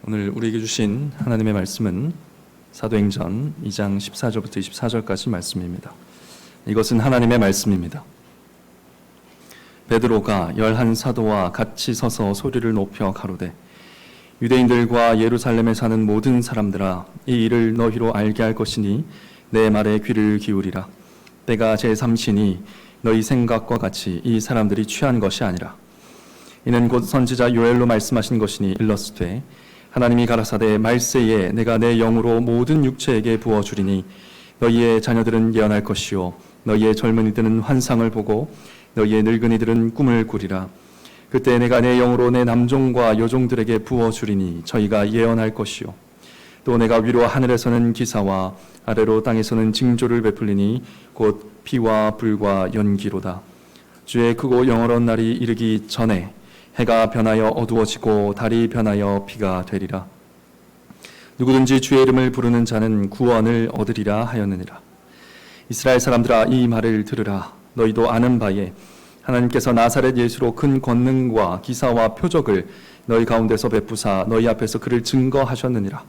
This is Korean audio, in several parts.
오늘 우리에게 주신 하나님의 말씀은 사도행전 2장 14절부터 24절까지 말씀입니다. 이것은 하나님의 말씀입니다. 베드로가 11사도와 같이 서서 소리를 높여 가로되 유대인들과 예루살렘에 사는 모든 사람들아, 이 일을 너희로 알게 할 것이니 내 말에 귀를 기울이라. 때가 제3시니 너희 생각과 같이 이 사람들이 취한 것이 아니라 이는 곧 선지자 요엘로 말씀하신 것이니 일러스되 하나님이 가라사대 말세에 내가 내 영으로 모든 육체에게 부어주리니 너희의 자녀들은 예언할 것이요 너희의 젊은이들은 환상을 보고 너희의 늙은이들은 꿈을 꾸리라. 그때 내가 내 영으로 내 남종과 여종들에게 부어주리니 저희가 예언할 것이요 또 내가 위로 하늘에서는 기사와 아래로 땅에서는 징조를 베풀리니 곧 피와 불과 연기로다. 주의 크고 영원한 날이 이르기 전에 해가 변하여 어두워지고 달이 변하여 비가 되리라. 누구든지 주의 이름을 부르는 자는 구원을 얻으리라 하였느니라. 이스라엘 사람들아, 이 말을 들으라. 너희도 아는 바에 하나님께서 나사렛 예수로 큰 권능과 기사와 표적을 너희 가운데서 베푸사 너희 앞에서 그를 증거하셨느니라.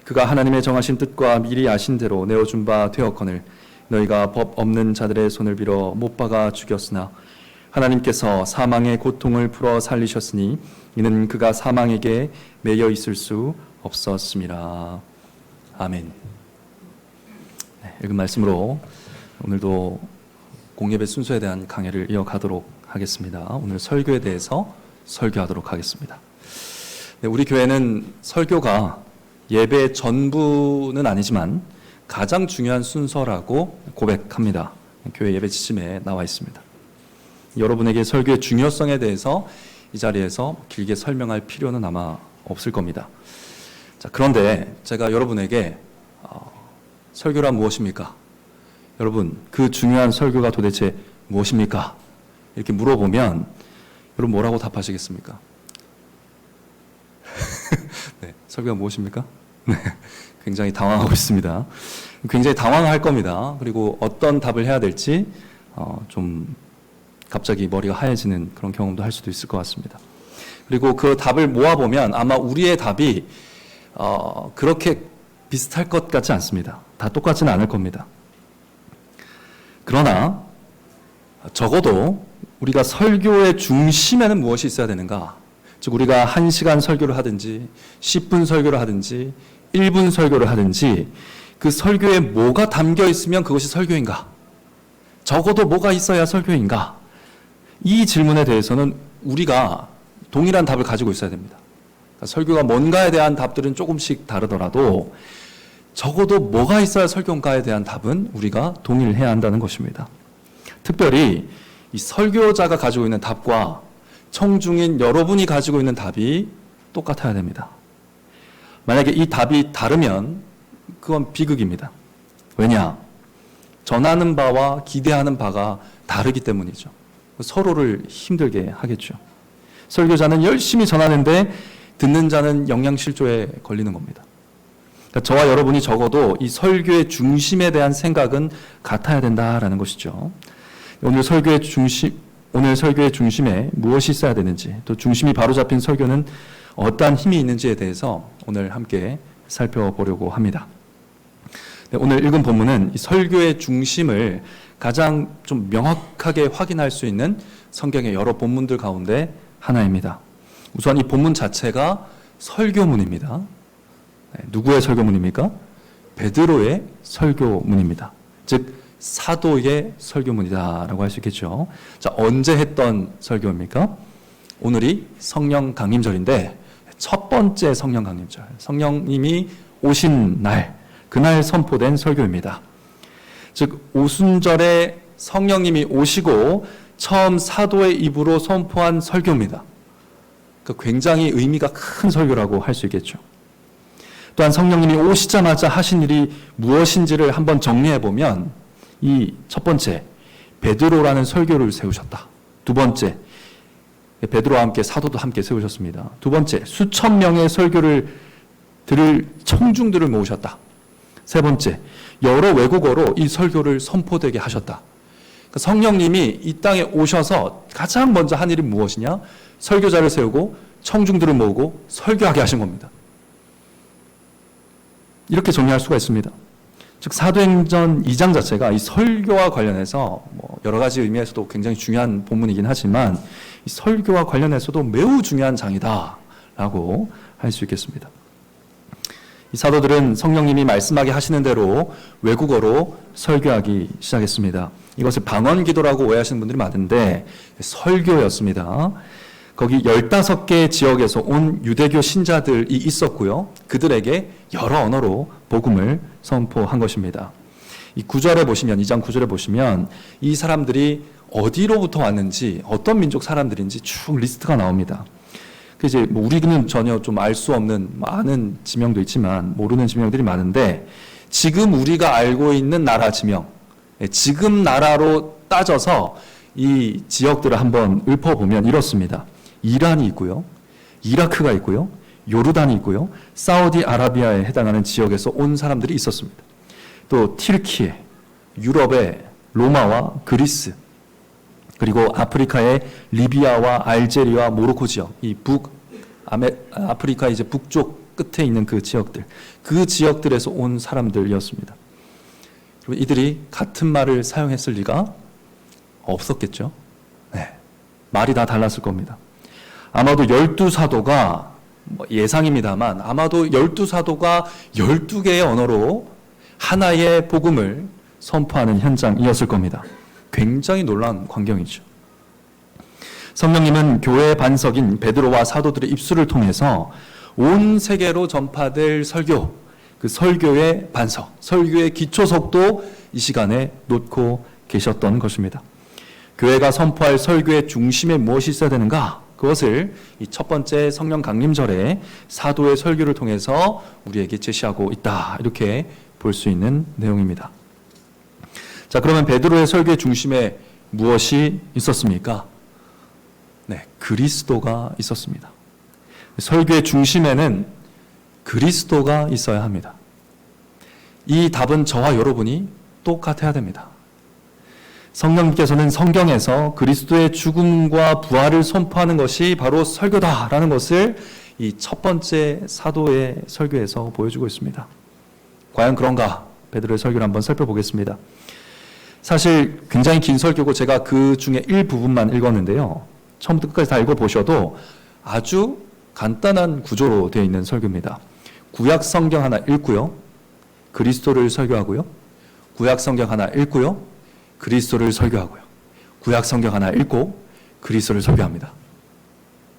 그가 하나님의 정하신 뜻과 미리 아신 대로 내어준 바 되었거늘 너희가 법 없는 자들의 손을 빌어 못 박아 죽였으나 하나님께서 사망의 고통을 풀어 살리셨으니 이는 그가 사망에게 매여 있을 수 없었음이라. 아멘. 읽은 말씀으로 오늘도 공예배 순서에 대한 강해를 이어가도록 하겠습니다. 오늘 설교에 대해서 설교하도록 하겠습니다. 우리 교회는 설교가 예배 전부는 아니지만 가장 중요한 순서라고 고백합니다. 교회 예배 지침에 나와 있습니다. 여러분에게 설교의 중요성에 대해서 이 자리에서 길게 설명할 필요는 아마 없을 겁니다. 자, 그런데 제가 여러분에게 설교란 무엇입니까? 여러분, 그 중요한 설교가 도대체 무엇입니까? 이렇게 물어보면 여러분 뭐라고 답하시겠습니까? 네, 설교가 무엇입니까? 네, 굉장히 당황하고 있습니다. 굉장히 당황할 겁니다. 그리고 어떤 답을 해야 될지 좀 갑자기 머리가 하얘지는 그런 경험도 할 수도 있을 것 같습니다. 그리고 그 답을 모아보면 아마 우리의 답이 그렇게 비슷할 것 같지 않습니다. 다 똑같지는 않을 겁니다. 그러나 적어도 우리가 설교의 중심에는 무엇이 있어야 되는가? 즉 우리가 1시간 설교를 하든지 10분 설교를 하든지 1분 설교를 하든지 그 설교에 뭐가 담겨 있으면 그것이 설교인가? 적어도 뭐가 있어야 설교인가? 이 질문에 대해서는 우리가 동일한 답을 가지고 있어야 됩니다. 그러니까 설교가 뭔가에 대한 답들은 조금씩 다르더라도 적어도 뭐가 있어야 설교인가에 대한 답은 우리가 동일해야 한다는 것입니다. 특별히 이 설교자가 가지고 있는 답과 청중인 여러분이 가지고 있는 답이 똑같아야 됩니다. 만약에 이 답이 다르면 그건 비극입니다. 왜냐? 전하는 바와 기대하는 바가 다르기 때문이죠. 서로를 힘들게 하겠죠. 설교자는 열심히 전하는데 듣는 자는 영양실조에 걸리는 겁니다. 그러니까 저와 여러분이 적어도 이 설교의 중심에 대한 생각은 같아야 된다라는 것이죠. 오늘 설교의 중심에 무엇이 있어야 되는지, 또 중심이 바로 잡힌 설교는 어떠한 힘이 있는지에 대해서 오늘 함께 살펴보려고 합니다. 오늘 읽은 본문은 이 설교의 중심을 가장 좀 명확하게 확인할 수 있는 성경의 여러 본문들 가운데 하나입니다. 우선 이 본문 자체가 설교문입니다. 누구의 설교문입니까? 베드로의 설교문입니다. 즉 사도의 설교문이다라고 할 수 있겠죠. 자, 언제 했던 설교입니까? 오늘이 성령 강림절인데 첫 번째 성령 강림절, 성령님이 오신 날, 그날 선포된 설교입니다. 즉 오순절에 성령님이 오시고 처음 사도의 입으로 선포한 설교입니다. 그러니까 굉장히 의미가 큰 설교라고 할 수 있겠죠. 또한 성령님이 오시자마자 하신 일이 무엇인지를 한번 정리해 보면 이 첫 번째, 베드로라는 설교를 세우셨다. 두 번째, 베드로와 함께 사도도 함께 세우셨습니다. 두 번째, 수천 명의 설교를 들을 청중들을 모으셨다. 세 번째, 여러 외국어로 이 설교를 선포되게 하셨다. 그러니까 성령님이 이 땅에 오셔서 가장 먼저 한 일이 무엇이냐? 설교자를 세우고 청중들을 모으고 설교하게 하신 겁니다. 이렇게 정리할 수가 있습니다. 즉 사도행전 2장 자체가 이 설교와 관련해서 여러 가지 의미에서도 굉장히 중요한 본문이긴 하지만 이 설교와 관련해서도 매우 중요한 장이다라고 할 수 있겠습니다. 이 사도들은 성령님이 말씀하게 하시는 대로 외국어로 설교하기 시작했습니다. 이것을 방언 기도라고 오해하시는 분들이 많은데 설교였습니다. 거기 15개 지역에서 온 유대교 신자들이 있었고요. 그들에게 여러 언어로 복음을 선포한 것입니다. 이 9절에 보시면, 2장 9절에 보시면 이 사람들이 어디로부터 왔는지, 어떤 민족 사람들인지 쭉 리스트가 나옵니다. 이제 우리는 전혀 좀 알 수 없는 많은 지명도 있지만 모르는 지명들이 많은데 지금 우리가 알고 있는 나라 지명, 지금 나라로 따져서 이 지역들을 한번 읊어보면 이렇습니다. 이란이 있고요. 이라크가 있고요. 요르단이 있고요. 사우디아라비아에 해당하는 지역에서 온 사람들이 있었습니다. 또 티르키에, 유럽의 로마와 그리스, 그리고 아프리카의 리비아와 알제리와 모로코 지역, 이 아프리카 이제 북쪽 끝에 있는 그 지역들, 그 지역들에서 온 사람들이었습니다. 그리고 이들이 같은 말을 사용했을 리가 없었겠죠. 네, 말이 다 달랐을 겁니다. 아마도 12사도가 예상입니다만 아마도 12사도가 12개의 언어로 하나의 복음을 선포하는 현장이었을 겁니다. 굉장히 놀라운 광경이죠. 성령님은 교회의 반석인 베드로와 사도들의 입술을 통해서 온 세계로 전파될 설교, 그 설교의 반석, 설교의 기초석도 이 시간에 놓고 계셨던 것입니다. 교회가 선포할 설교의 중심에 무엇이 있어야 되는가? 그것을 이 첫 번째 성령 강림절에 사도의 설교를 통해서 우리에게 제시하고 있다. 이렇게 볼 수 있는 내용입니다. 자, 그러면 베드로의 설교의 중심에 무엇이 있었습니까? 네, 그리스도가 있었습니다. 설교의 중심에는 그리스도가 있어야 합니다. 이 답은 저와 여러분이 똑같아야 됩니다. 성령님께서는 성경에서 그리스도의 죽음과 부활을 선포하는 것이 바로 설교다라는 것을 이 첫 번째 사도의 설교에서 보여주고 있습니다. 과연 그런가? 베드로의 설교를 한번 살펴보겠습니다. 사실 굉장히 긴 설교고 제가 그 중에 일부분만 읽었는데요. 처음부터 끝까지 다 읽어보셔도 아주 간단한 구조로 되어 있는 설교입니다. 구약 성경 하나 읽고요. 그리스도를 설교하고요. 구약 성경 하나 읽고요. 그리스도를 설교하고요. 구약 성경 하나 읽고 그리스도를 설교합니다.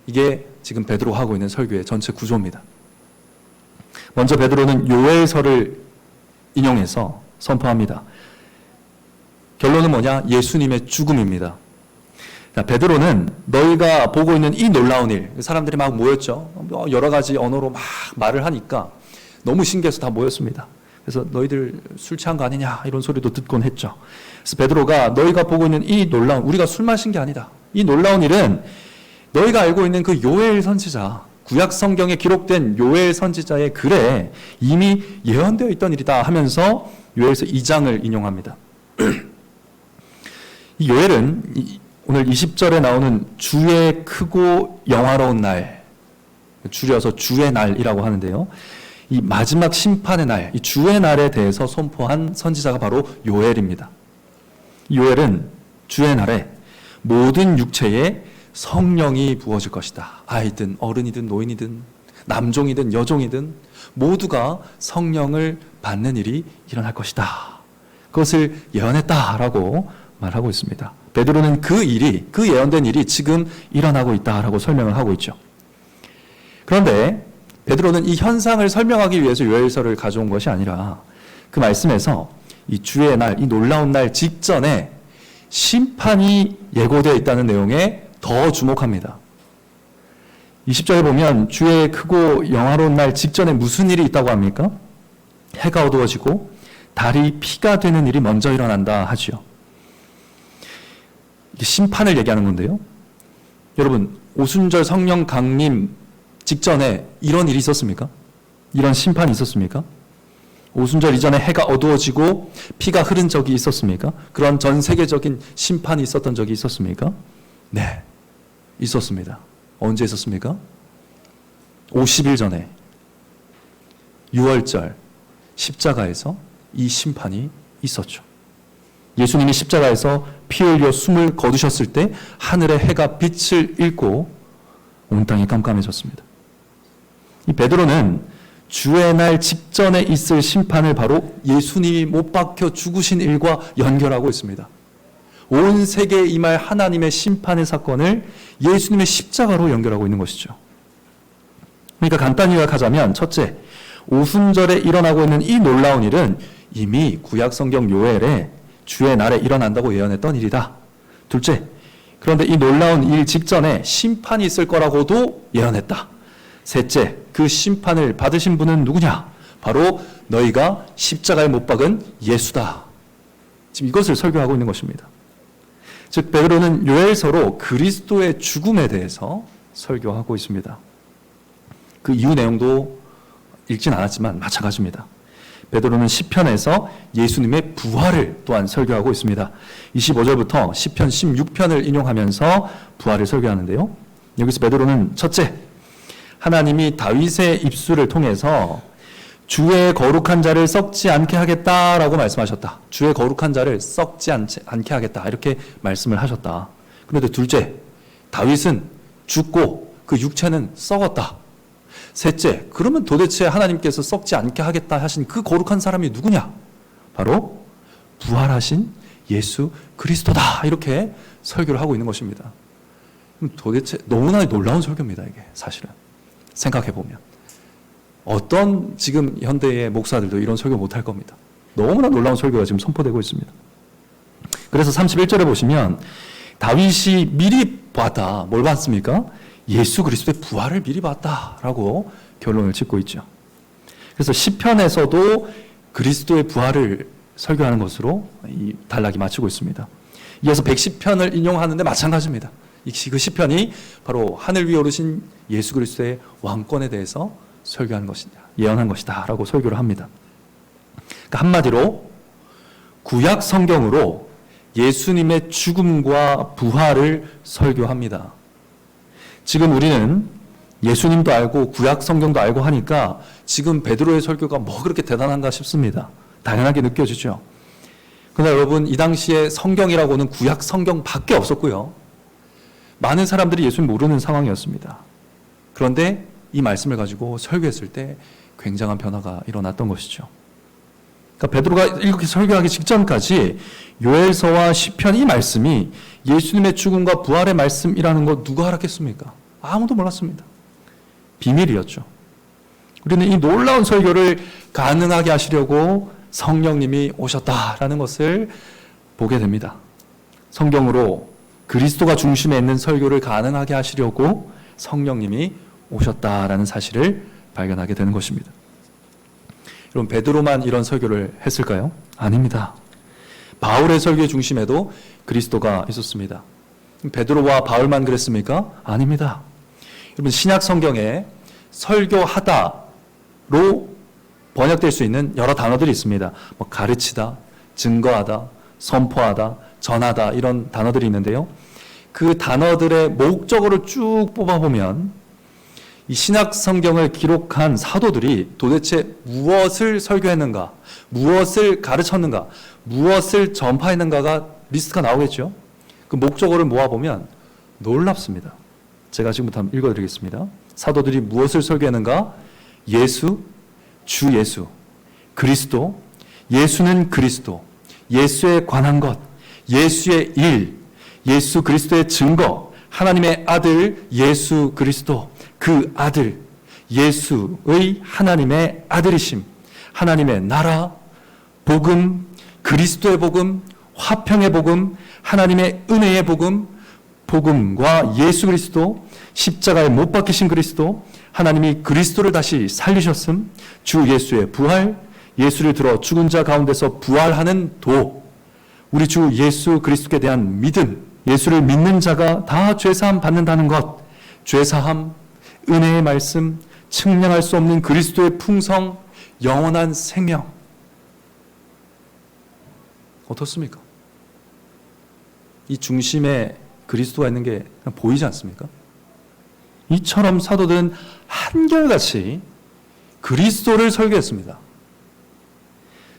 이게 지금 베드로 하고 있는 설교의 전체 구조입니다. 먼저 베드로는 요엘서를 인용해서 선포합니다. 결론은 뭐냐? 예수님의 죽음입니다. 자, 베드로는 너희가 보고 있는 이 놀라운 일, 사람들이 막 모였죠. 여러 가지 언어로 막 말을 하니까 너무 신기해서 다 모였습니다. 그래서 너희들 술 취한 거 아니냐 이런 소리도 듣곤 했죠. 그래서 베드로가 너희가 보고 있는 이 놀라운, 우리가 술 마신 게 아니다. 이 놀라운 일은 너희가 알고 있는 그 요엘 선지자, 구약 성경에 기록된 요엘 선지자의 글에 이미 예언되어 있던 일이다 하면서 요엘서 2장을 인용합니다. 이 요엘은 오늘 20절에 나오는 주의 크고 영화로운 날, 줄여서 주의 날이라고 하는데요. 이 마지막 심판의 날, 이 주의 날에 대해서 선포한 선지자가 바로 요엘입니다. 요엘은 주의 날에 모든 육체에 성령이 부어질 것이다. 아이든 어른이든 노인이든 남종이든 여종이든 모두가 성령을 받는 일이 일어날 것이다. 그것을 예언했다라고 말하고 있습니다. 베드로는 그 예언된 일이 지금 일어나고 있다라고 설명을 하고 있죠. 그런데 베드로는 이 현상을 설명하기 위해서 요엘서를 가져온 것이 아니라 그 말씀에서 이 주의 날, 이 놀라운 날 직전에 심판이 예고되어 있다는 내용에 더 주목합니다. 20절에 보면 주의 크고 영화로운 날 직전에 무슨 일이 있다고 합니까? 해가 어두워지고 달이 피가 되는 일이 먼저 일어난다 하죠. 이게 심판을 얘기하는 건데요. 여러분, 오순절 성령 강림 직전에 이런 일이 있었습니까? 이런 심판이 있었습니까? 오순절 이전에 해가 어두워지고 피가 흐른 적이 있었습니까? 그런 전 세계적인 심판이 있었던 적이 있었습니까? 네, 있었습니다. 언제 있었습니까? 50일 전에 6월절 십자가에서 이 심판이 있었죠. 예수님이 십자가에서 피 흘려 숨을 거두셨을 때 하늘의 해가 빛을 잃고 온 땅이 깜깜해졌습니다. 이 베드로는 주의 날 직전에 있을 심판을 바로 예수님이 못 박혀 죽으신 일과 연결하고 있습니다. 온 세계에 임할 하나님의 심판의 사건을 예수님의 십자가로 연결하고 있는 것이죠. 그러니까 간단히 요약하자면 첫째, 오순절에 일어나고 있는 이 놀라운 일은 이미 구약성경 요엘에 주의 날에 일어난다고 예언했던 일이다. 둘째, 그런데 이 놀라운 일 직전에 심판이 있을 거라고도 예언했다. 셋째, 그 심판을 받으신 분은 누구냐? 바로 너희가 십자가에 못 박은 예수다. 지금 이것을 설교하고 있는 것입니다. 즉 베드로는 요엘서로 그리스도의 죽음에 대해서 설교하고 있습니다. 그 이후 내용도 읽진 않았지만 마찬가지입니다. 베드로는 시편에서 예수님의 부활을 또한 설교하고 있습니다. 25절부터 시편 16편을 인용하면서 부활을 설교하는데요. 여기서 베드로는 첫째, 하나님이 다윗의 입술을 통해서 주의 거룩한 자를 썩지 않게 하겠다라고 말씀하셨다. 주의 거룩한 자를 썩지 않게 하겠다. 이렇게 말씀을 하셨다. 그런데 둘째, 다윗은 죽고 그 육체는 썩었다. 셋째, 그러면 도대체 하나님께서 썩지 않게 하겠다 하신 그 거룩한 사람이 누구냐? 바로 부활하신 예수 그리스도다. 이렇게 설교를 하고 있는 것입니다. 도대체 너무나 놀라운 설교입니다. 이게 사실은. 생각해보면. 어떤 지금 현대의 목사들도 이런 설교 못할 겁니다. 너무나 놀라운 설교가 지금 선포되고 있습니다. 그래서 31절에 보시면 다윗이 미리 봤다. 뭘 봤습니까? 예수 그리스도의 부활을 미리 봤다라고 결론을 짓고 있죠. 그래서 시편에서도 그리스도의 부활을 설교하는 것으로 이 단락이 마치고 있습니다. 이어서 110편을 인용하는데 마찬가지입니다. 그 시편이 바로 하늘 위에 오르신 예수 그리스도의 왕권에 대해서 설교한 것이다, 예언한 것이다 라고 설교를 합니다. 그러니까 한마디로 구약 성경으로 예수님의 죽음과 부활을 설교합니다. 지금 우리는 예수님도 알고 구약 성경도 알고 하니까 지금 베드로의 설교가 뭐 그렇게 대단한가 싶습니다. 당연하게 느껴지죠. 그러나 여러분, 이 당시에 성경이라고는 구약 성경밖에 없었고요. 많은 사람들이 예수님 모르는 상황이었습니다. 그런데 이 말씀을 가지고 설교했을 때 굉장한 변화가 일어났던 것이죠. 그러니까 베드로가 이렇게 설교하기 직전까지 요엘서와 시편 이 말씀이 예수님의 죽음과 부활의 말씀이라는 거 누가 알았겠습니까? 아무도 몰랐습니다. 비밀이었죠. 우리는 이 놀라운 설교를 가능하게 하시려고 성령님이 오셨다라는 것을 보게 됩니다. 성경으로 그리스도가 중심에 있는 설교를 가능하게 하시려고 성령님이 오셨다라는 사실을 발견하게 되는 것입니다. 여러분, 베드로만 이런 설교를 했을까요? 아닙니다. 바울의 설교의 중심에도 그리스도가 있었습니다. 베드로와 바울만 그랬습니까? 아닙니다. 여러분, 신약 성경에 설교하다로 번역될 수 있는 여러 단어들이 있습니다. 가르치다, 증거하다, 선포하다, 전하다 이런 단어들이 있는데요. 그 단어들의 목적어를 쭉 뽑아보면 이 신약 성경을 기록한 사도들이 도대체 무엇을 설교했는가, 무엇을 가르쳤는가, 무엇을 전파했는가가 리스트가 나오겠죠. 그 목적어를 모아보면 놀랍습니다. 제가 지금부터 한번 읽어드리겠습니다. 사도들이 무엇을 설교했는가? 예수, 주 예수, 그리스도, 예수는 그리스도, 예수에 관한 것, 예수의 일, 예수 그리스도의 증거, 하나님의 아들 예수 그리스도, 그 아들, 예수의 하나님의 아들이심, 하나님의 나라, 복음, 그리스도의 복음, 화평의 복음, 하나님의 은혜의 복음, 복음과 예수 그리스도, 십자가에 못 박히신 그리스도, 하나님이 그리스도를 다시 살리셨음, 주 예수의 부활, 예수를 들어 죽은 자 가운데서 부활하는 도, 우리 주 예수 그리스도에 대한 믿음, 예수를 믿는 자가 다 죄사함 받는다는 것, 죄사함, 은혜의 말씀, 측량할 수 없는 그리스도의 풍성, 영원한 생명. 어떻습니까? 이 중심에 그리스도가 있는 게 보이지 않습니까? 이처럼 사도들은 한결같이 그리스도를 설교했습니다.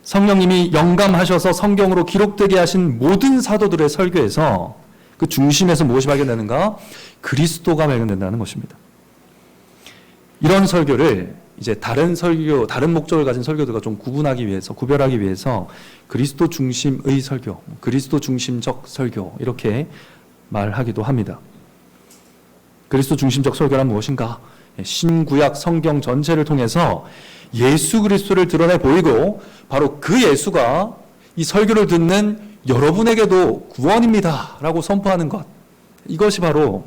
성령님이 영감하셔서 성경으로 기록되게 하신 모든 사도들의 설교에서 그 중심에서 무엇이 발견되는가? 그리스도가 발견된다는 것입니다. 이런 설교를 이제 다른 설교, 다른 목적을 가진 설교들과 좀 구별하기 위해서 그리스도 중심의 설교, 그리스도 중심적 설교 이렇게 말하기도 합니다. 그리스도 중심적 설교란 무엇인가? 신구약 성경 전체를 통해서 예수 그리스도를 드러내 보이고 바로 그 예수가 이 설교를 듣는 여러분에게도 구원입니다 라고 선포하는 것, 이것이 바로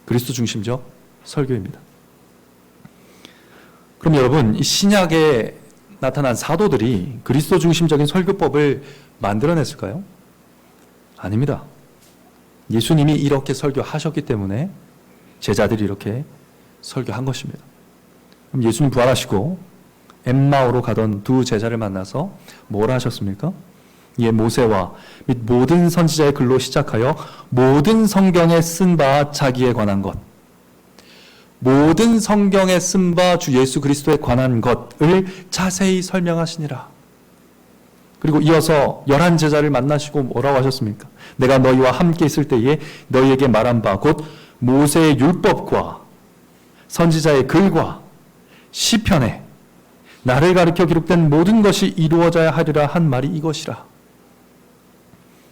그리스도 중심적 설교입니다. 그럼 여러분, 이 신약에 나타난 사도들이 그리스도 중심적인 설교법을 만들어냈을까요? 아닙니다. 예수님이 이렇게 설교하셨기 때문에 제자들이 이렇게 설교한 것입니다. 그럼 예수님 부활하시고 엠마오로 가던 두 제자를 만나서 뭐라 하셨습니까? 이에 모세와 및 모든 선지자의 글로 시작하여 모든 성경에 쓴 바 자기에 관한 것, 모든 성경에 쓴 바 주 예수 그리스도에 관한 것을 자세히 설명하시니라. 그리고 이어서 11제자를 만나시고 뭐라고 하셨습니까? 내가 너희와 함께 있을 때에 너희에게 말한 바 곧 모세의 율법과 선지자의 글과 시편에 나를 가리켜 기록된 모든 것이 이루어져야 하리라 한 말이 이것이라.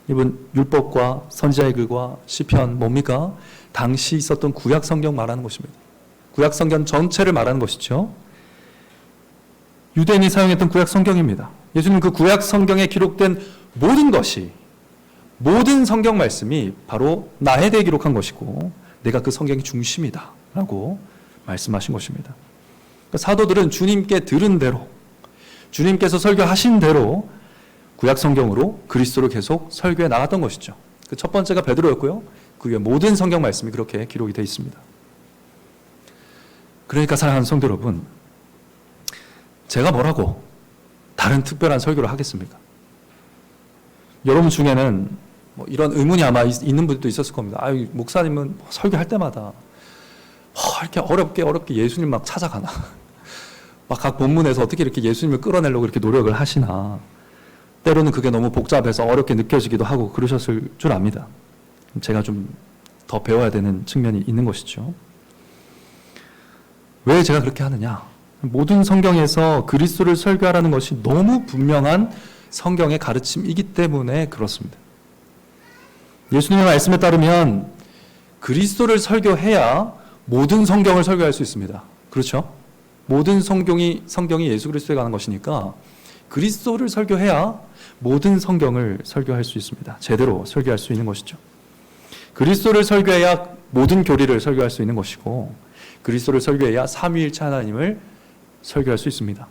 이분 율법과 선지자의 글과 시편 뭡니까? 당시 있었던 구약 성경 말하는 것입니다. 구약 성경 전체를 말하는 것이죠. 유대인이 사용했던 구약 성경입니다. 예수님 그 구약 성경에 기록된 모든 것이, 모든 성경 말씀이 바로 나에 대해 기록한 것이고 내가 그 성경의 중심이다 라고 말씀하신 것입니다. 사도들은 주님께 들은 대로, 주님께서 설교하신 대로 구약 성경으로 그리스도를 계속 설교해 나갔던 것이죠. 그 첫 번째가 베드로였고요. 그 위에 모든 성경 말씀이 그렇게 기록이 되어 있습니다. 그러니까 사랑하는 성도 여러분, 제가 뭐라고 다른 특별한 설교를 하겠습니까? 여러분 중에는 뭐 이런 의문이 아마 있는 분들도 있었을 겁니다. 아유, 목사님은 설교할 때마다 이렇게 어렵게 예수님 막 찾아가나? 막 각 본문에서 어떻게 이렇게 예수님을 끌어내려고 이렇게 노력을 하시나? 때로는 그게 너무 복잡해서 어렵게 느껴지기도 하고 그러셨을 줄 압니다. 제가 좀 더 배워야 되는 측면이 있는 것이죠. 왜 제가 그렇게 하느냐? 모든 성경에서 그리스도를 설교하라는 것이 너무 분명한 성경의 가르침이기 때문에 그렇습니다. 예수님의 말씀에 따르면 그리스도를 설교해야 모든 성경을 설교할 수 있습니다. 그렇죠? 모든 성경이 예수 그리스도에 관한 것이니까 그리스도를 설교해야 모든 성경을 설교할 수 있습니다. 제대로 설교할 수 있는 것이죠. 그리스도를 설교해야 모든 교리를 설교할 수 있는 것이고 그리스도를 설교해야 삼위일체 하나님을 설교할 수 있습니다.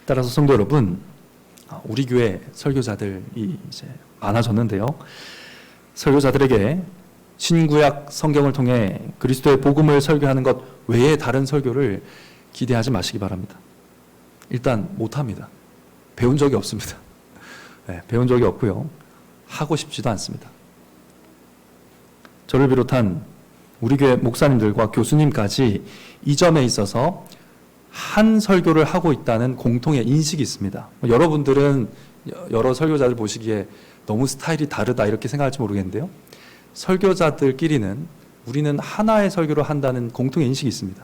따라서 성도 여러분, 우리 교회 설교자들이 이제 많아졌는데요. 설교자들에게 신구약 성경을 통해 그리스도의 복음을 설교하는 것 외에 다른 설교를 기대하지 마시기 바랍니다. 일단 못합니다. 배운 적이 없습니다. 네, 배운 적이 없고요. 하고 싶지도 않습니다. 저를 비롯한 우리 교회 목사님들과 교수님까지 이 점에 있어서 한 설교를 하고 있다는 공통의 인식이 있습니다. 여러분들은 여러 설교자들 보시기에 너무 스타일이 다르다 이렇게 생각할지 모르겠는데요. 설교자들끼리는 우리는 하나의 설교를 한다는 공통의 인식이 있습니다.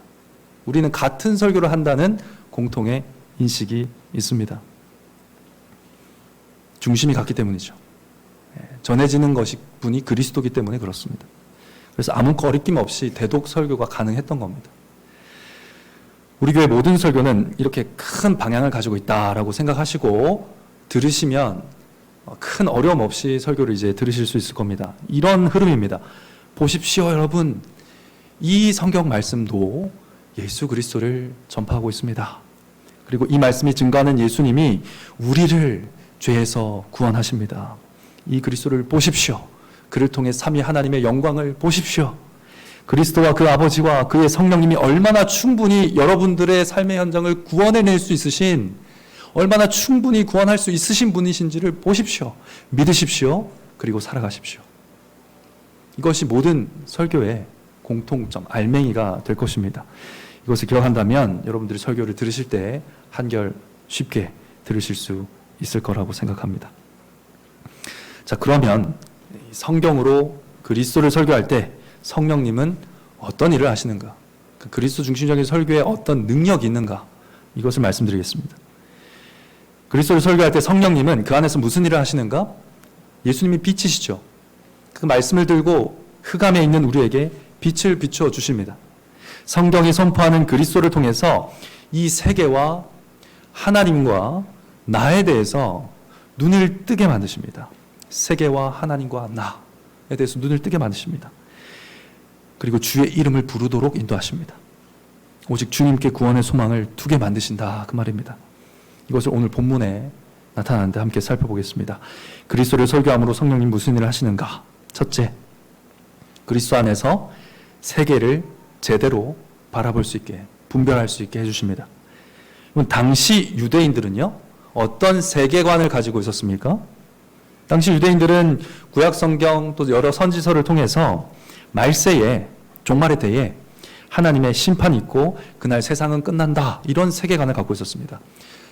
우리는 같은 설교를 한다는 공통의 인식이 있습니다. 중심이 같기 때문이죠. 전해지는 것이 분이 그리스도이기 때문에 그렇습니다. 그래서 아무 거리낌 없이 대독 설교가 가능했던 겁니다. 우리 교회 모든 설교는 이렇게 큰 방향을 가지고 있다라고 생각하시고 들으시면 큰 어려움 없이 설교를 이제 들으실 수 있을 겁니다. 이런 흐름입니다. 보십시오, 여러분. 이 성경 말씀도 예수 그리스도를 전파하고 있습니다. 그리고 이 말씀이 증거하는 예수님이 우리를 죄에서 구원하십니다. 이 그리스도를 보십시오. 그를 통해 삼위 하나님의 영광을 보십시오. 그리스도와 그 아버지와 그의 성령님이 얼마나 충분히 여러분들의 삶의 현장을 구원해낼 수 있으신, 얼마나 충분히 구원할 수 있으신 분이신지를 보십시오. 믿으십시오. 그리고 살아가십시오. 이것이 모든 설교의 공통점, 알맹이가 될 것입니다. 이것을 기억한다면 여러분들이 설교를 들으실 때 한결 쉽게 들으실 수 있을 거라고 생각합니다. 자, 그러면 성경으로 그리스도를 설교할 때 성령님은 어떤 일을 하시는가? 그 그리스도 중심적인 설교에 어떤 능력이 있는가? 이것을 말씀드리겠습니다. 그리스도를 설교할 때 성령님은 그 안에서 무슨 일을 하시는가? 예수님이 빛이시죠. 그 말씀을 들고 흑암에 있는 우리에게 빛을 비추어 주십니다. 성경이 선포하는 그리스도를 통해서 이 세계와 하나님과 나에 대해서 눈을 뜨게 만드십니다. 세계와 하나님과 나에 대해서 눈을 뜨게 만드십니다. 그리고 주의 이름을 부르도록 인도하십니다. 오직 주님께 구원의 소망을 두게 만드신다, 그 말입니다. 이것을 오늘 본문에 나타나는데 함께 살펴보겠습니다. 그리스도를 설교함으로 성령님 무슨 일을 하시는가? 첫째, 그리스도 안에서 세계를 제대로 바라볼 수 있게, 분별할 수 있게 해주십니다. 당시 유대인들은요, 어떤 세계관을 가지고 있었습니까? 당시 유대인들은 구약 성경 또 여러 선지서를 통해서 말세에, 종말의 때에 하나님의 심판이 있고 그날 세상은 끝난다, 이런 세계관을 갖고 있었습니다.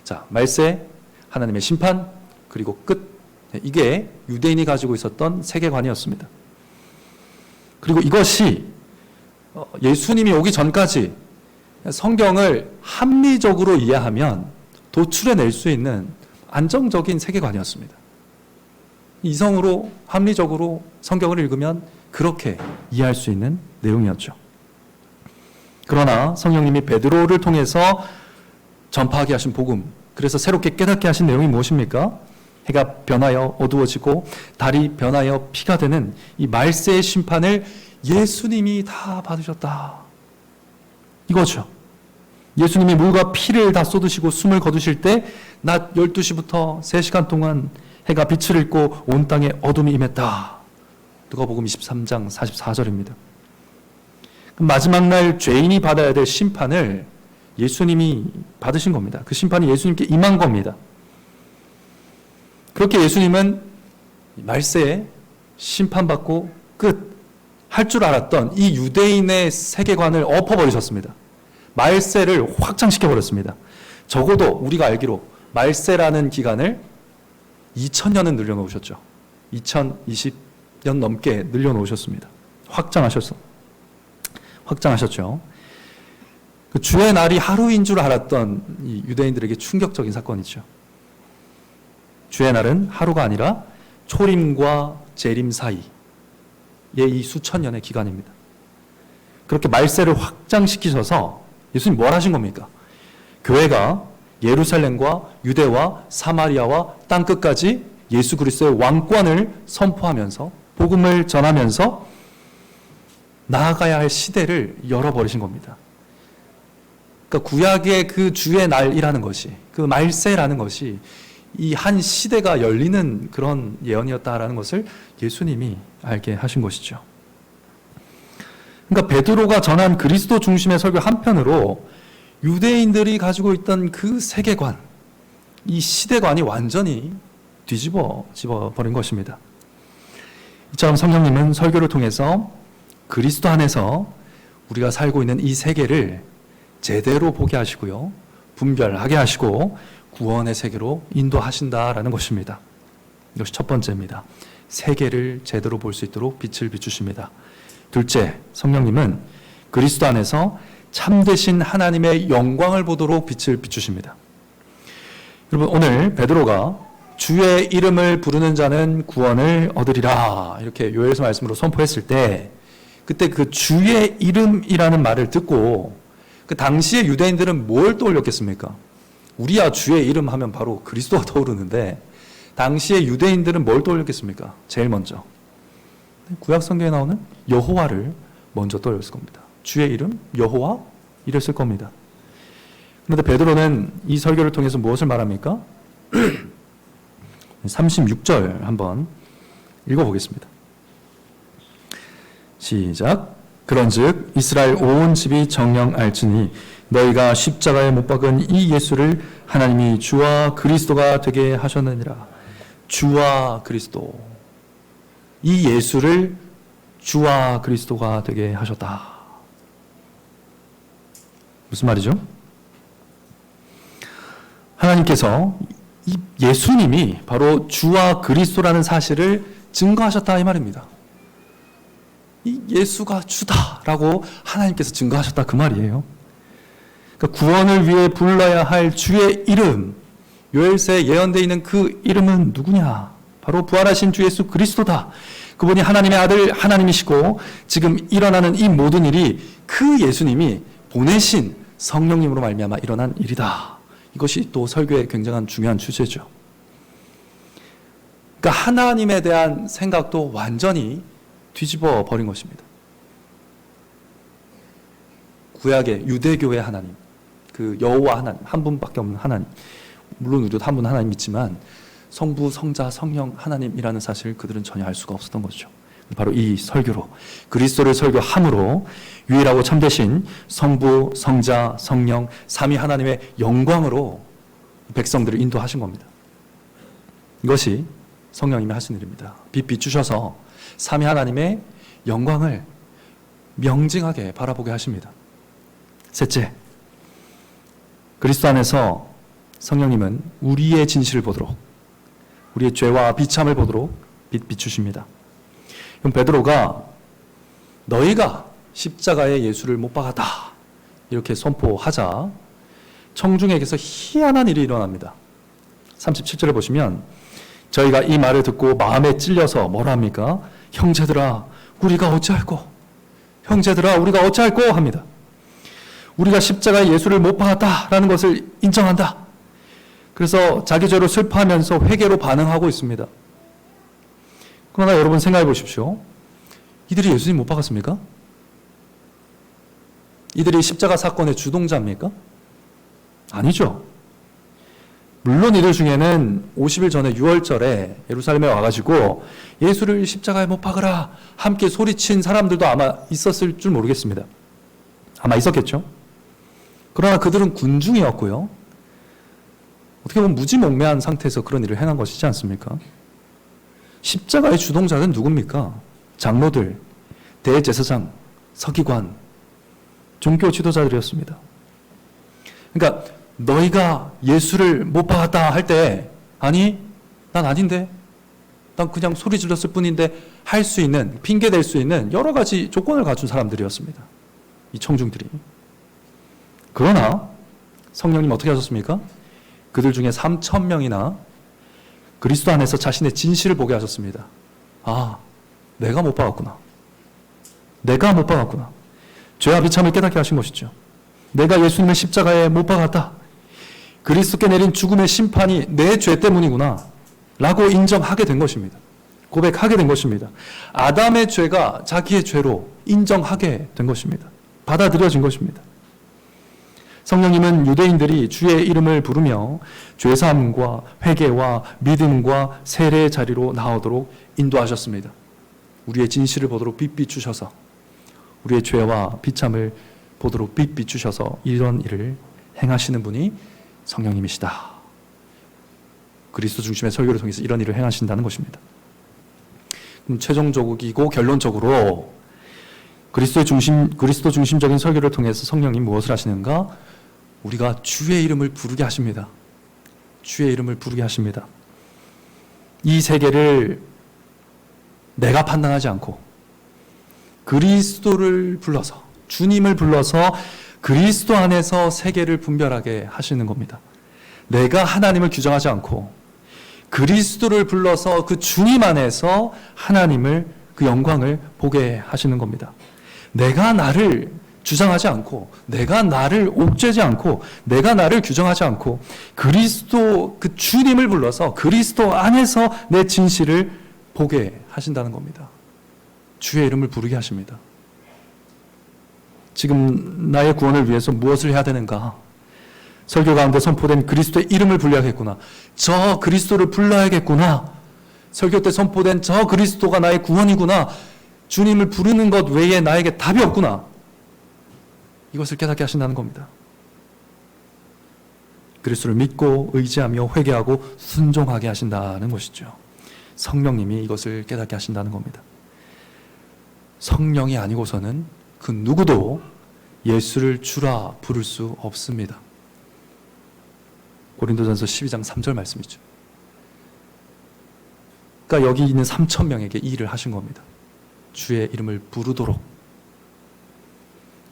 자, 말세, 하나님의 심판, 그리고 끝, 이게 유대인이 가지고 있었던 세계관이었습니다. 그리고 이것이 예수님이 오기 전까지 성경을 합리적으로 이해하면 도출해낼 수 있는 안정적인 세계관이었습니다. 이성으로 합리적으로 성경을 읽으면 그렇게 이해할 수 있는 내용이었죠. 그러나 성령님이 베드로를 통해서 전파하게 하신 복음, 그래서 새롭게 깨닫게 하신 내용이 무엇입니까? 해가 변하여 어두워지고 달이 변하여 피가 되는 이 말세의 심판을 예수님이 다 받으셨다, 이거죠. 예수님이 물과 피를 다 쏟으시고 숨을 거두실 때 낮 12시부터 3시간 동안 해가 빛을 잃고 온 땅에 어둠이 임했다. 누가복음 23장 44절입니다. 마지막 날 죄인이 받아야 될 심판을 예수님이 받으신 겁니다. 그 심판이 예수님께 임한 겁니다. 그렇게 예수님은 말세에 심판받고 끝 할 줄 알았던 이 유대인의 세계관을 엎어버리셨습니다. 말세를 확장시켜버렸습니다. 적어도 우리가 알기로 말세라는 기간을 2000년은 늘려놓으셨죠. 2020년 넘게 늘려놓으셨습니다. 확장하셨죠. 그 주의 날이 하루인 줄 알았던 이 유대인들에게 충격적인 사건이죠. 주의 날은 하루가 아니라 초림과 재림 사이의 이 수천 년의 기간입니다. 그렇게 말세를 확장시키셔서 예수님 뭘 하신 겁니까? 교회가 예루살렘과 유대와 사마리아와 땅끝까지 예수 그리스도의 왕권을 선포하면서 복음을 전하면서 나아가야 할 시대를 열어버리신 겁니다. 그러니까 구약의 그 주의 날이라는 것이, 그 말세라는 것이 이 한 시대가 열리는 그런 예언이었다라는 것을 예수님이 알게 하신 것이죠. 그러니까 베드로가 전한 그리스도 중심의 설교 한편으로 유대인들이 가지고 있던 그 세계관, 이 시대관이 완전히 뒤집어져 버린 것입니다. 이처럼 성령님은 설교를 통해서 그리스도 안에서 우리가 살고 있는 이 세계를 제대로 보게 하시고요, 분별하게 하시고 구원의 세계로 인도하신다라는 것입니다. 이것이 첫 번째입니다. 세계를 제대로 볼 수 있도록 빛을 비추십니다. 둘째, 성령님은 그리스도 안에서 참되신 하나님의 영광을 보도록 빛을 비추십니다. 여러분, 오늘 베드로가 주의 이름을 부르는 자는 구원을 얻으리라, 이렇게 요엘서 말씀으로 선포했을 때, 그때 그 주의 이름이라는 말을 듣고 그 당시의 유대인들은 뭘 떠올렸겠습니까? 우리야 주의 이름 하면 바로 그리스도가 떠오르는데 당시의 유대인들은 뭘 떠올렸겠습니까? 제일 먼저 구약 성경에 나오는 여호와를 먼저 떠올렸을 겁니다. 주의 이름 여호와 이랬을 겁니다. 그런데 베드로는 이 설교를 통해서 무엇을 말합니까? 36절 한번 읽어보겠습니다. 시작. 그런즉 이스라엘 온 집이 정령 알지니 너희가 십자가에 못 박은 이 예수를 하나님이 주와 그리스도가 되게 하셨느니라. 주와 그리스도, 이 예수를 주와 그리스도가 되게 하셨다. 무슨 말이죠? 하나님께서 이 예수님이 바로 주와 그리스도라는 사실을 증거하셨다 이 말입니다. 이 예수가 주다라고 하나님께서 증거하셨다 그 말이에요. 그러니까 구원을 위해 불러야 할 주의 이름, 요엘서에 예언되어 있는 그 이름은 누구냐? 바로 부활하신 주 예수 그리스도다. 그분이 하나님의 아들 하나님이시고 지금 일어나는 이 모든 일이 그 예수님이 보내신 성령님으로 말미암아 일어난 일이다. 이것이 또 설교의 굉장한 중요한 주제죠. 그러니까 하나님에 대한 생각도 완전히 뒤집어 버린 것입니다. 구약의 유대교의 하나님, 그 여호와 하나님, 한 분밖에 없는 하나님, 물론 우리도 한 분 하나님 믿지만 성부, 성자, 성령 하나님이라는 사실을 그들은 전혀 알 수가 없었던 것이죠. 바로 이 설교로, 그리스도를 설교함으로 유일하고 참되신 성부, 성자, 성령, 삼위 하나님의 영광으로 백성들을 인도하신 겁니다. 이것이 성령님이 하신 일입니다. 빛 비추셔서 삼위 하나님의 영광을 명징하게 바라보게 하십니다. 셋째, 그리스도 안에서 성령님은 우리의 진실을 보도록, 우리의 죄와 비참을 보도록 빛 비추십니다. 그럼 베드로가 너희가 십자가에 예수를 못 박았다 이렇게 선포하자 청중에게서 희한한 일이 일어납니다. 37절에 보시면 저희가 이 말을 듣고 마음에 찔려서 뭐라 합니까? 형제들아 우리가 어찌할꼬? 형제들아 우리가 어찌할꼬? 합니다. 우리가 십자가에 예수를 못 박았다라는 것을 인정한다. 그래서 자기 죄로 슬퍼하면서 회개로 반응하고 있습니다. 그러나 여러분 생각해 보십시오. 이들이 예수님 못 박았습니까? 이들이 십자가 사건의 주동자입니까? 아니죠. 물론 이들 중에는 50일 전에 6월절에 예루살렘에 와가지고 예수를 십자가에 못 박으라 함께 소리친 사람들도 아마 있었을 줄 모르겠습니다. 아마 있었겠죠. 그러나 그들은 군중이었고요. 어떻게 보면 무지몽매한 상태에서 그런 일을 행한 것이지 않습니까? 십자가의 주동자는 누굽니까? 장로들, 대제사장, 서기관, 종교 지도자들이었습니다. 그러니까 너희가 예수를 못 박았다 할 때 아니 난 아닌데 난 그냥 소리 질렀을 뿐인데 할 수 있는 핑계 댈 수 있는 여러 가지 조건을 갖춘 사람들이었습니다. 이 청중들이. 그러나 성령님 어떻게 하셨습니까? 그들 중에 3,000명이나 그리스도 안에서 자신의 진실을 보게 하셨습니다. 아, 내가 못 박았구나. 내가 못 박았구나. 죄와 비참을 깨닫게 하신 것이죠. 내가 예수님의 십자가에 못 박았다. 그리스도께 내린 죽음의 심판이 내 죄 때문이구나 라고 인정하게 된 것입니다. 고백하게 된 것입니다. 아담의 죄가 자기의 죄로 인정하게 된 것입니다. 받아들여진 것입니다. 성령님은 유대인들이 주의 이름을 부르며 죄사함과 회개와 믿음과 세례의 자리로 나오도록 인도하셨습니다. 우리의 진실을 보도록 빛 비추셔서 우리의 죄와 비참을 보도록 빛 비추셔서 이런 일을 행하시는 분이 성령님이시다. 그리스도 중심의 설교를 통해서 이런 일을 행하신다는 것입니다. 그럼 최종적이고 결론적으로 그리스도 중심적인 설교를 통해서 성령님 무엇을 하시는가? 우리가 주의 이름을 부르게 하십니다. 주의 이름을 부르게 하십니다. 이 세계를 내가 판단하지 않고 그리스도를 불러서 주님을 불러서 그리스도 안에서 세계를 분별하게 하시는 겁니다. 내가 하나님을 규정하지 않고 그리스도를 불러서 그 주님 안에서 하나님을 그 영광을 보게 하시는 겁니다. 내가 나를 주장하지 않고 내가 나를 옥죄지 않고 내가 나를 규정하지 않고 그리스도 그 주님을 불러서 그리스도 안에서 내 진실을 보게 하신다는 겁니다. 주의 이름을 부르게 하십니다. 지금 나의 구원을 위해서 무엇을 해야 되는가? 설교 가운데 선포된 그리스도의 이름을 불러야겠구나. 저 그리스도를 불러야겠구나. 설교 때 선포된 저 그리스도가 나의 구원이구나. 주님을 부르는 것 외에 나에게 답이 없구나. 이것을 깨닫게 하신다는 겁니다. 그리스도를 믿고 의지하며 회개하고 순종하게 하신다는 것이죠. 성령님이 이것을 깨닫게 하신다는 겁니다. 성령이 아니고서는 그 누구도 예수를 주라 부를 수 없습니다. 고린도전서 12장 3절 말씀이죠. 그러니까 여기 있는 3천 명에게 이 일을 하신 겁니다. 주의 이름을 부르도록.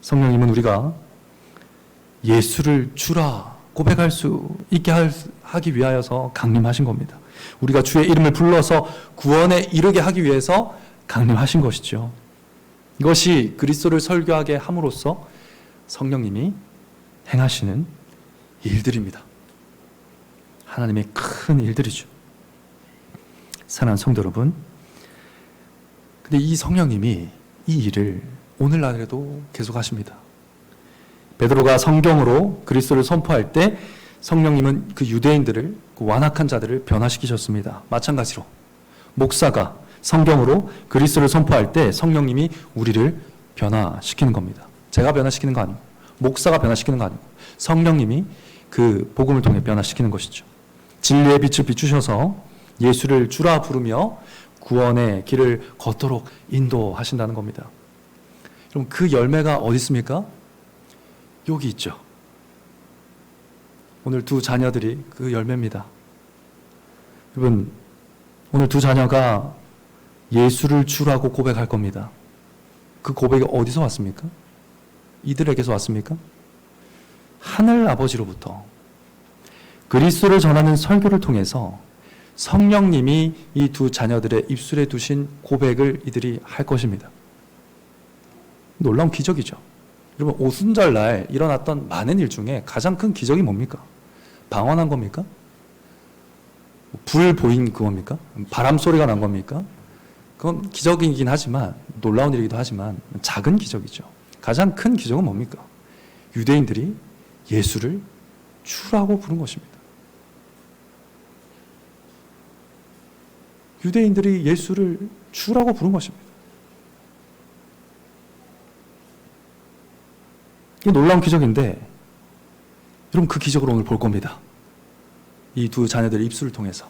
성령님은 우리가 예수를 주라 고백할 수 있게 하기 위하여서 강림하신 겁니다. 우리가 주의 이름을 불러서 구원에 이르게 하기 위해서 강림하신 것이죠. 이것이 그리스도를 설교하게 함으로써 성령님이 행하시는 일들입니다. 하나님의 큰 일들이죠. 사랑하는 성도 여러분, 근데 이 성령님이 이 일을 오늘날에도 계속 하십니다. 베드로가 성경으로 그리스도를 선포할 때 성령님은 그 유대인들을, 그 완악한 자들을 변화시키셨습니다. 마찬가지로 목사가 성경으로 그리스도를 선포할 때 성령님이 우리를 변화시키는 겁니다. 제가 변화시키는 거 아니고, 목사가 변화시키는 거 아니고, 성령님이 그 복음을 통해 변화시키는 것이죠. 진리의 빛을 비추셔서 예수를 주라 부르며 구원의 길을 걷도록 인도하신다는 겁니다. 그럼 그 열매가 어디 있습니까? 여기 있죠. 오늘 두 자녀들이 그 열매입니다. 여러분, 오늘 두 자녀가 예수를 주라고 고백할 겁니다. 그 고백이 어디서 왔습니까? 이들에게서 왔습니까? 하늘 아버지로부터 그리스도를 전하는 설교를 통해서 성령님이 이 두 자녀들의 입술에 두신 고백을 이들이 할 것입니다. 놀라운 기적이죠. 여러분, 오순절날 일어났던 많은 일 중에 가장 큰 기적이 뭡니까? 방언한 겁니까? 불 보인 그겁니까? 바람 소리가 난 겁니까? 그건 기적이긴 하지만, 놀라운 일이기도 하지만 작은 기적이죠. 가장 큰 기적은 뭡니까? 유대인들이 예수를 주라고 부른 것입니다. 유대인들이 예수를 주라고 부른 것입니다. 이게 놀라운 기적인데, 여러분, 그 기적을 오늘 볼 겁니다. 이 두 자녀들의 입술을 통해서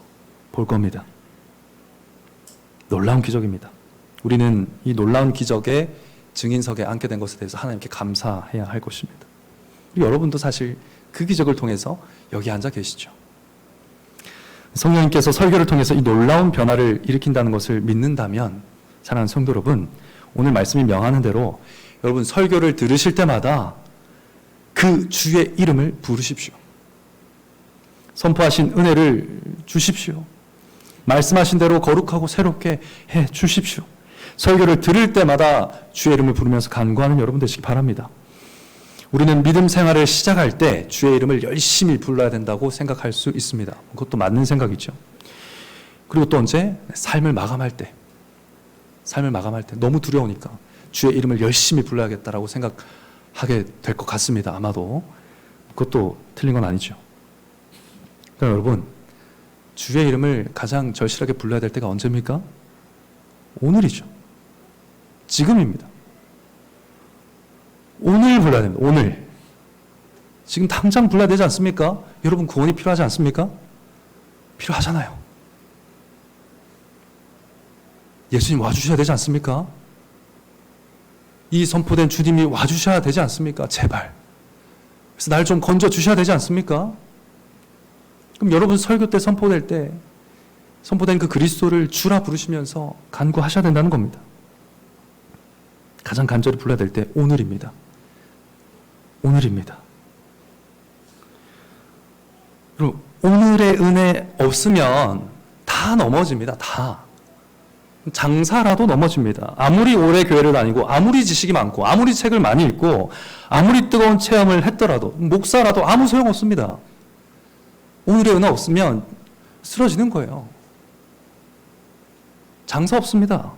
볼 겁니다. 놀라운 기적입니다. 우리는 이 놀라운 기적의 증인석에 앉게 된 것에 대해서 하나님께 감사해야 할 것입니다. 여러분도 사실 그 기적을 통해서 여기 앉아 계시죠. 성령님께서 설교를 통해서 이 놀라운 변화를 일으킨다는 것을 믿는다면, 사랑하는 성도 여러분, 오늘 말씀이 명하는 대로 여러분 설교를 들으실 때마다 그 주의 이름을 부르십시오. 선포하신 은혜를 주십시오. 말씀하신 대로 거룩하고 새롭게 해 주십시오. 설교를 들을 때마다 주의 이름을 부르면서 간구하는 여러분 되시기 바랍니다. 우리는 믿음 생활을 시작할 때 주의 이름을 열심히 불러야 된다고 생각할 수 있습니다. 그것도 맞는 생각이죠. 그리고 또 언제? 삶을 마감할 때 너무 두려우니까 주의 이름을 열심히 불러야겠다라고 생각하게 될 것 같습니다. 아마도. 그것도 틀린 건 아니죠. 그러니까 여러분, 주의 이름을 가장 절실하게 불러야 될 때가 언제입니까? 오늘이죠. 지금입니다. 오늘 불러야 됩니다. 오늘. 지금 당장 불러야 되지 않습니까? 여러분, 구원이 필요하지 않습니까? 필요하잖아요. 예수님 와주셔야 되지 않습니까? 이 선포된 주님이 와주셔야 되지 않습니까? 제발. 그래서 날 좀 건져주셔야 되지 않습니까? 그럼 여러분 설교 때 선포될 때 선포된 그 그리스도를 주라 부르시면서 간구하셔야 된다는 겁니다. 가장 간절히 불러야 될 때 오늘입니다. 오늘입니다. 그리고 오늘의 은혜 없으면 다 넘어집니다. 다. 장사라도 넘어집니다. 아무리 오래 교회를 다니고 아무리 지식이 많고 아무리 책을 많이 읽고 아무리 뜨거운 체험을 했더라도 목사라도 아무 소용없습니다. 오늘의 은혜 없으면 쓰러지는 거예요. 장사 없습니다.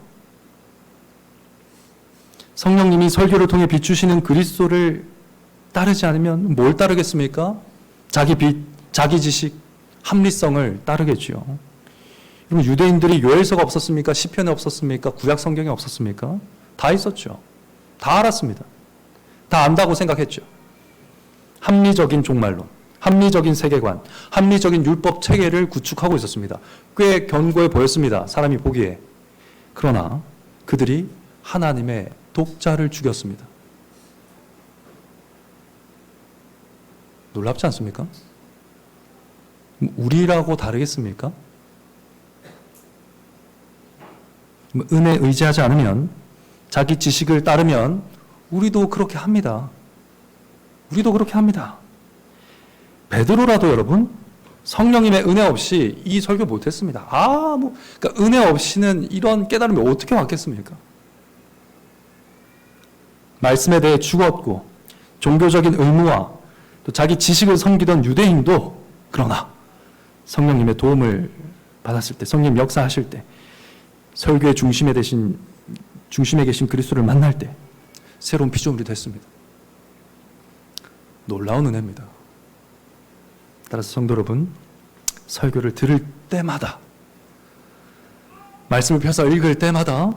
성령님이 설교를 통해 비추시는 그리스도를 따르지 않으면 뭘 따르겠습니까? 자기 빛, 자기 지식, 합리성을 따르겠죠. 여러분, 유대인들이 요엘서가 없었습니까? 시편이 없었습니까? 구약 성경이 없었습니까? 다 있었죠. 다 알았습니다. 다 안다고 생각했죠. 합리적인 종말론, 합리적인 세계관, 합리적인 율법 체계를 구축하고 있었습니다. 꽤 견고해 보였습니다. 사람이 보기에. 그러나 그들이 하나님의 독자를 죽였습니다. 놀랍지 않습니까? 우리라고 다르겠습니까? 은혜 의지하지 않으면, 자기 지식을 따르면 우리도 그렇게 합니다. 우리도 그렇게 합니다. 베드로라도 여러분, 성령님의 은혜 없이 이 설교 못했습니다. 그러니까 은혜 없이는 이런 깨달음이 어떻게 왔겠습니까? 말씀에 대해 죽었고, 종교적인 의무와 또 자기 지식을 섬기던 유대인도, 그러나 성령님의 도움을 받았을 때, 성령 역사하실 때, 설교의 중심에 계신 그리스도를 만날 때 새로운 피조물이 됐습니다. 놀라운 은혜입니다. 따라서 성도 여러분, 설교를 들을 때마다, 말씀을 펴서 읽을 때마다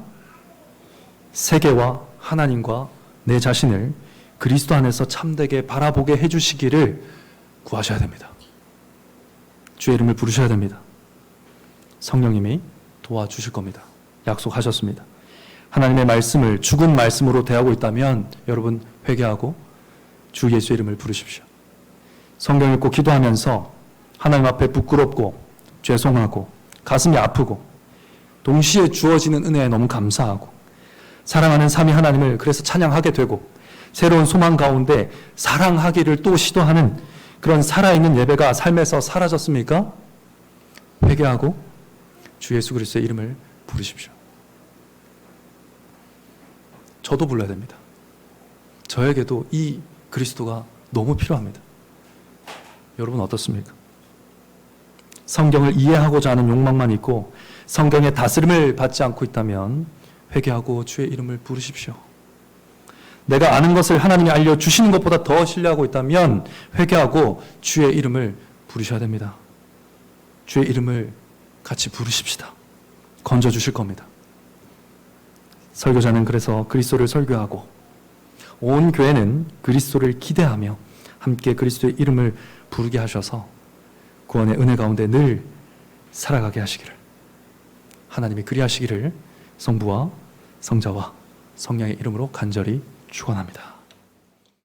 세계와 하나님과 내 자신을 그리스도 안에서 참되게 바라보게 해주시기를 구하셔야 됩니다. 주의 이름을 부르셔야 됩니다. 성령님이 도와주실 겁니다. 약속하셨습니다. 하나님의 말씀을 죽은 말씀으로 대하고 있다면 여러분 회개하고 주 예수 이름을 부르십시오. 성경 읽고 기도하면서 하나님 앞에 부끄럽고 죄송하고 가슴이 아프고 동시에 주어지는 은혜에 너무 감사하고 사랑하는 삼위 하나님을 그래서 찬양하게 되고 새로운 소망 가운데 사랑하기를 또 시도하는 그런 살아있는 예배가 삶에서 사라졌습니까? 회개하고 주 예수 그리스도의 이름을 부르십시오. 저도 불러야 됩니다. 저에게도 이 그리스도가 너무 필요합니다. 여러분 어떻습니까? 성경을 이해하고자 하는 욕망만 있고 성경의 다스림을 받지 않고 있다면 회개하고 주의 이름을 부르십시오. 내가 아는 것을 하나님이 알려주시는 것보다 더 신뢰하고 있다면 회개하고 주의 이름을 부르셔야 됩니다. 주의 이름을 같이 부르십시다. 건져주실 겁니다. 설교자는 그래서 그리스도를 설교하고 온 교회는 그리스도를 기대하며 함께 그리스도의 이름을 부르게 하셔서 구원의 은혜 가운데 늘 살아가게 하시기를, 하나님이 그리하시기를 성부와 성자와 성령의 이름으로 간절히 축원합니다.